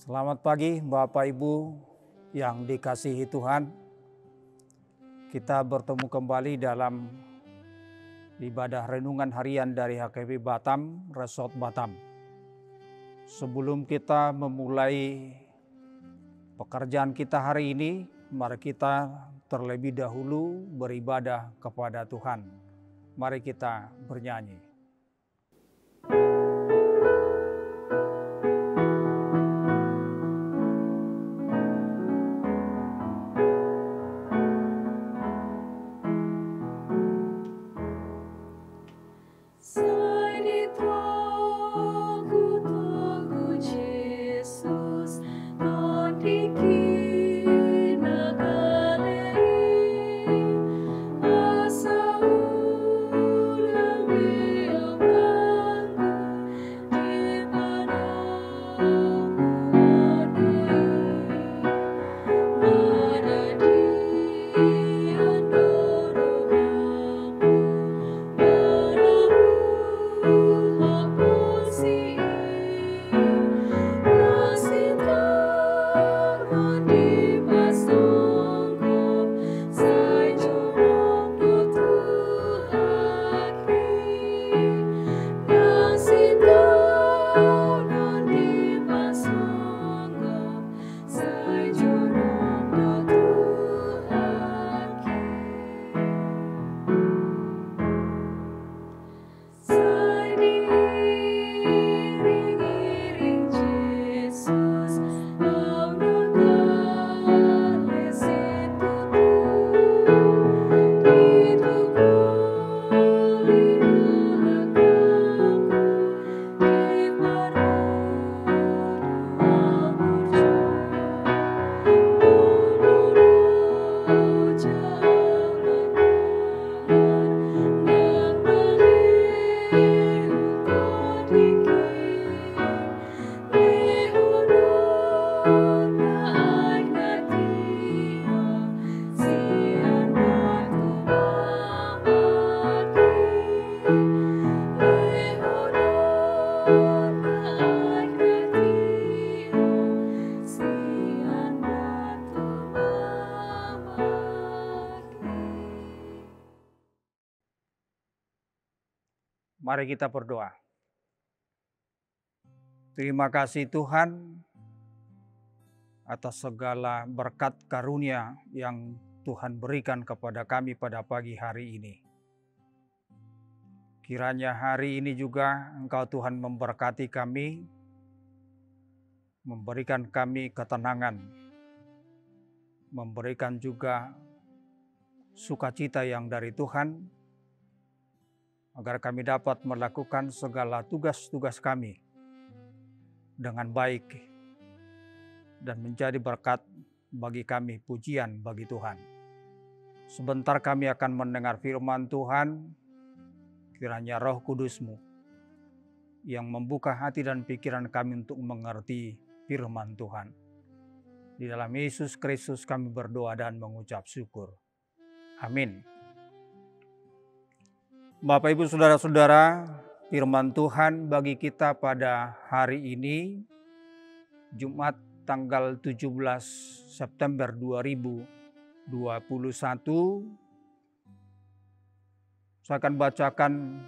Selamat pagi Bapak Ibu yang dikasihi Tuhan. Kita bertemu kembali dalam ibadah renungan harian dari HKB Batam, Resort Batam. Sebelum kita memulai pekerjaan kita hari ini, mari kita terlebih dahulu beribadah kepada Tuhan. Mari kita bernyanyi. Mari kita berdoa. Terima kasih Tuhan atas segala berkat karunia yang Tuhan berikan kepada kami pada pagi hari ini. Kiranya hari ini juga Engkau Tuhan memberkati kami, memberikan kami ketenangan, memberikan juga sukacita yang dari Tuhan, agar kami dapat melakukan segala tugas-tugas kami dengan baik dan menjadi berkat bagi kami, pujian bagi Tuhan. Sebentar kami akan mendengar firman Tuhan, kiranya Roh Kudus-Mu yang membuka hati dan pikiran kami untuk mengerti firman Tuhan. Di dalam Yesus Kristus kami berdoa dan mengucap syukur. Amin. Bapak Ibu Saudara-saudara, firman Tuhan bagi kita pada hari ini, Jumat tanggal 17 September 2021, saya akan bacakan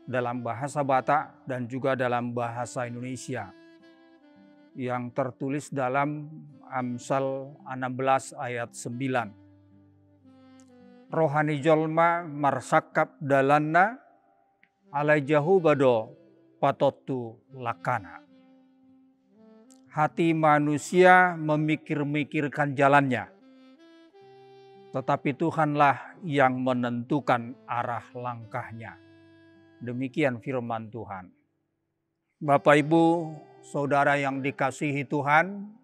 dalam bahasa Batak dan juga dalam bahasa Indonesia yang tertulis dalam Amsal 16 ayat 9. Rohani jolma marsakap dalanna alai jahu bado patotu lakana. Hati manusia memikir-mikirkan jalannya, tetapi Tuhanlah yang menentukan arah langkahnya. Demikian firman Tuhan. Bapak Ibu Saudara yang dikasihi Tuhan,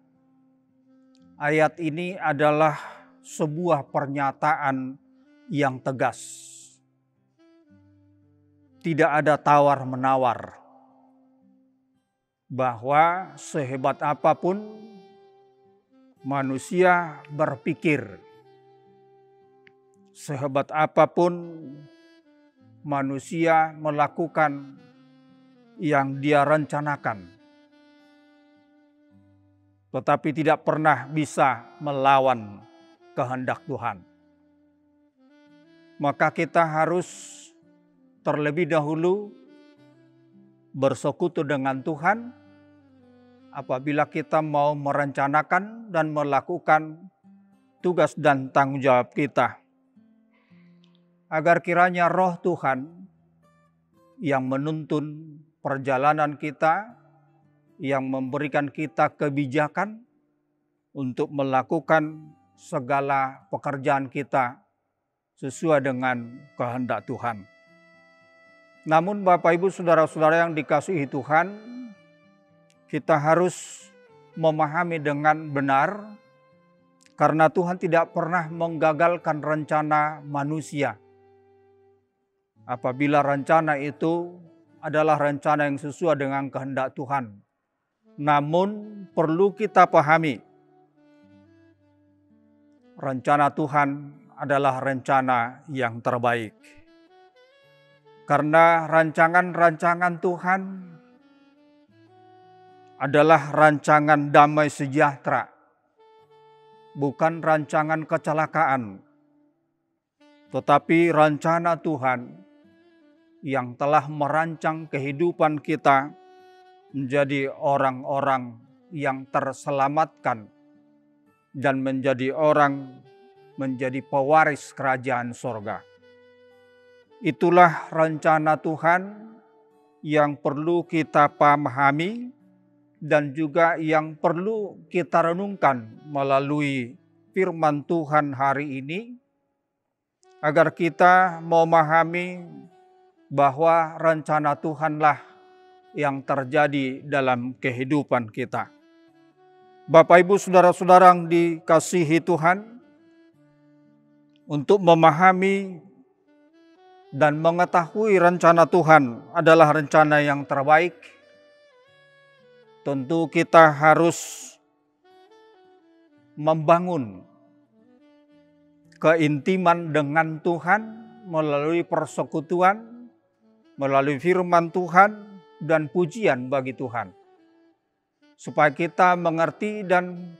ayat ini adalah sebuah pernyataan yang tegas. Tidak ada tawar-menawar. Bahwa sehebat apapun manusia berpikir, sehebat apapun manusia melakukan yang dia rencanakan, tetapi tidak pernah bisa melawan kehendak Tuhan. Maka kita harus terlebih dahulu bersekutu dengan Tuhan apabila kita mau merencanakan dan melakukan tugas dan tanggung jawab kita. Agar kiranya roh Tuhan yang menuntun perjalanan kita, yang memberikan kita kebijakan untuk melakukan segala pekerjaan kita sesuai dengan kehendak Tuhan. Namun Bapak Ibu Saudara-saudara yang dikasihi Tuhan, kita harus memahami dengan benar karena Tuhan tidak pernah menggagalkan rencana manusia. Apabila rencana itu adalah rencana yang sesuai dengan kehendak Tuhan. Namun perlu kita pahami, rencana Tuhan adalah rencana yang terbaik. Karena rancangan-rancangan Tuhan adalah rancangan damai sejahtera, bukan rancangan kecelakaan, tetapi rencana Tuhan yang telah merancang kehidupan kita menjadi orang-orang yang terselamatkan dan menjadi pewaris kerajaan sorga. Itulah rencana Tuhan yang perlu kita pahami dan juga yang perlu kita renungkan melalui firman Tuhan hari ini, agar kita memahami bahwa rencana Tuhanlah yang terjadi dalam kehidupan kita. Bapak Ibu Saudara-saudara yang dikasihi Tuhan, untuk memahami dan mengetahui rencana Tuhan adalah rencana yang terbaik, tentu kita harus membangun keintiman dengan Tuhan melalui persekutuan, melalui firman Tuhan dan pujian bagi Tuhan. Supaya kita mengerti dan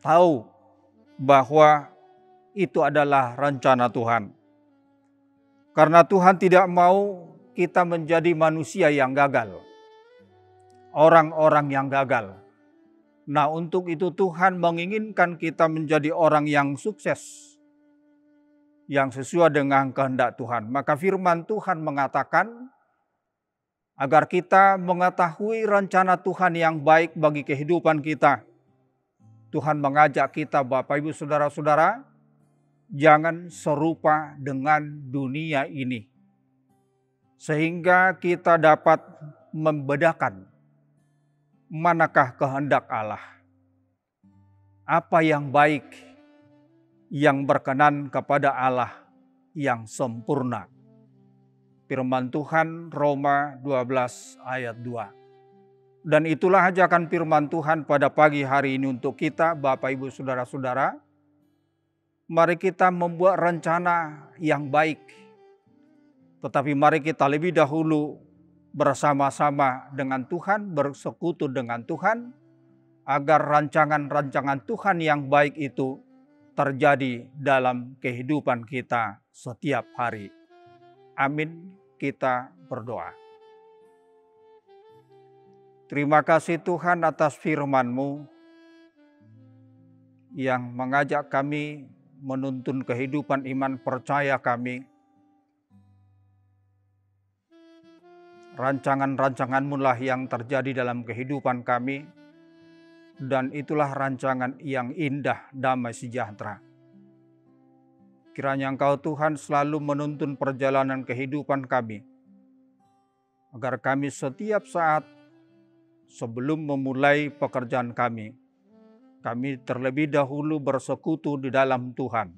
tahu bahwa itu adalah rencana Tuhan. Karena Tuhan tidak mau kita menjadi manusia yang gagal, orang-orang yang gagal. Nah, untuk itu Tuhan menginginkan kita menjadi orang yang sukses, yang sesuai dengan kehendak Tuhan. Maka firman Tuhan mengatakan, agar kita mengetahui rencana Tuhan yang baik bagi kehidupan kita. Tuhan mengajak kita, Bapak Ibu Saudara-saudara, jangan serupa dengan dunia ini. Sehingga kita dapat membedakan manakah kehendak Allah. Apa yang baik, yang berkenan kepada Allah yang sempurna. Firman Tuhan Roma 12 ayat 2. Dan itulah ajakan firman Tuhan pada pagi hari ini untuk kita, Bapak Ibu Saudara-saudara. Mari kita membuat rencana yang baik. Tetapi mari kita lebih dahulu bersama-sama dengan Tuhan, bersekutu dengan Tuhan, agar rancangan-rancangan Tuhan yang baik itu terjadi dalam kehidupan kita setiap hari. Amin. Kita berdoa. Terima kasih Tuhan atas firman-Mu yang mengajak kami menuntun kehidupan iman percaya kami. Rancangan-rancangan-Mu lah yang terjadi dalam kehidupan kami, dan itulah rancangan yang indah, damai sejahtera. Kiranya Engkau Tuhan selalu menuntun perjalanan kehidupan kami, agar kami setiap saat sebelum memulai pekerjaan kami terlebih dahulu bersekutu di dalam Tuhan,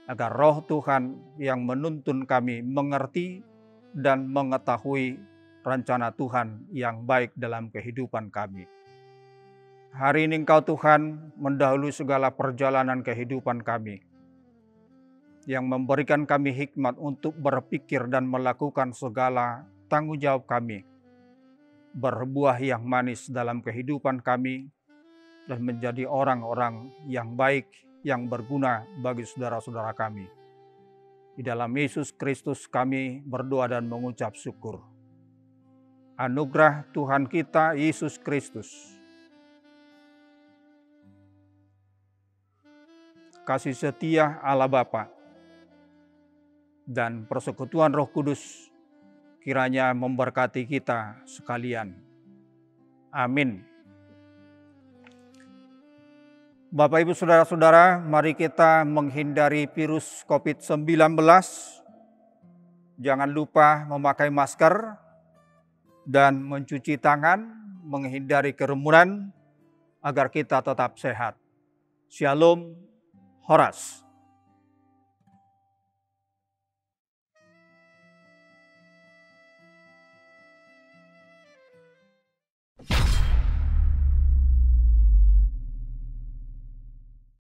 agar roh Tuhan yang menuntun kami mengerti dan mengetahui rencana Tuhan yang baik dalam kehidupan kami. Hari ini Engkau Tuhan mendahului segala perjalanan kehidupan kami, yang memberikan kami hikmat untuk berpikir dan melakukan segala tanggung jawab kami, berbuah yang manis dalam kehidupan kami, dan menjadi orang-orang yang baik, yang berguna bagi saudara-saudara kami. Di dalam Yesus Kristus kami berdoa dan mengucap syukur. Anugerah Tuhan kita Yesus Kristus, kasih setia Allah Bapa, dan persekutuan Roh Kudus kiranya memberkati kita sekalian. Amin. Bapak, Ibu, Saudara-saudara, mari kita menghindari virus COVID-19. Jangan lupa memakai masker dan mencuci tangan, menghindari kerumunan agar kita tetap sehat. Shalom, Horas.